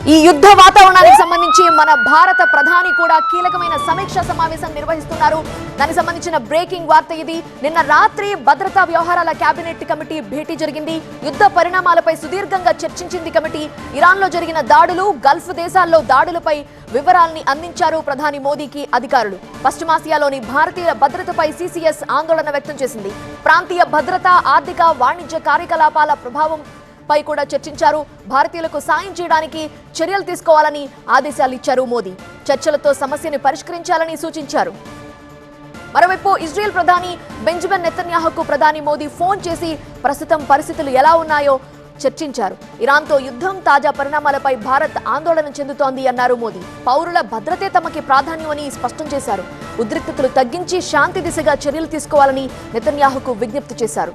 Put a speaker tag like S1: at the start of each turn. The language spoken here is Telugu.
S1: ఈ యుద్ధ వాతావరణానికి సంబంధించి మన భారత ప్రధాని కూడా కీలకమైన సమీక్ష సమావేశం నిర్వహిస్తున్నారు. దానికి సంబంధించిన బ్రేకింగ్ వార్త ఇది. నిన్న రాత్రి భద్రతా వ్యవహారాల కేబినెట్ కమిటీ భేటీ జరిగింది. యుద్ధ పరిణామాలపై సుదీర్ఘంగా చర్చించింది కమిటీ. ఇరాన్లో జరిగిన దాడులు, గల్ఫ్ దేశాల్లో దాడులపై వివరాల్ని అందించారు ప్రధాని మోదీకి అధికారులు. పశ్చిమాసియాలోని భారతీయ భద్రతపై సిసిఎస్ ఆందోళన వ్యక్తం చేసింది. ప్రాంతీయ భద్రత, ఆర్థిక, వాణిజ్య కార్యకలాపాల ప్రభావం పై కూడా చర్చించారు. భారతీయులకు సాయం చేయడానికి చర్యలు తీసుకోవాలని ఆదేశాలు ఇచ్చారు మోదీ. చర్చలతో సమస్యను పరిష్కరించాలని సూచించారు. మరోవైపు ఇజ్రాయెల్ ప్రధాని బెంజమిన్ నెతన్యాహుకు ప్రధాని మోదీ ఫోన్ చేసి ప్రస్తుతం పరిస్థితులు ఎలా ఉన్నాయో చర్చించారు. ఇరాన్తో యుద్ధం, తాజా పరిణామాలపై భారత్ ఆందోళన చెందుతోంది అన్నారు మోదీ. పౌరుల భద్రతే తమకి ప్రాధాన్యమని స్పష్టం చేశారు. ఉద్రిక్తతలు తగ్గించి శాంతి దిశగా చర్యలు తీసుకోవాలని నెతన్యాహుకు విజ్ఞప్తి చేశారు.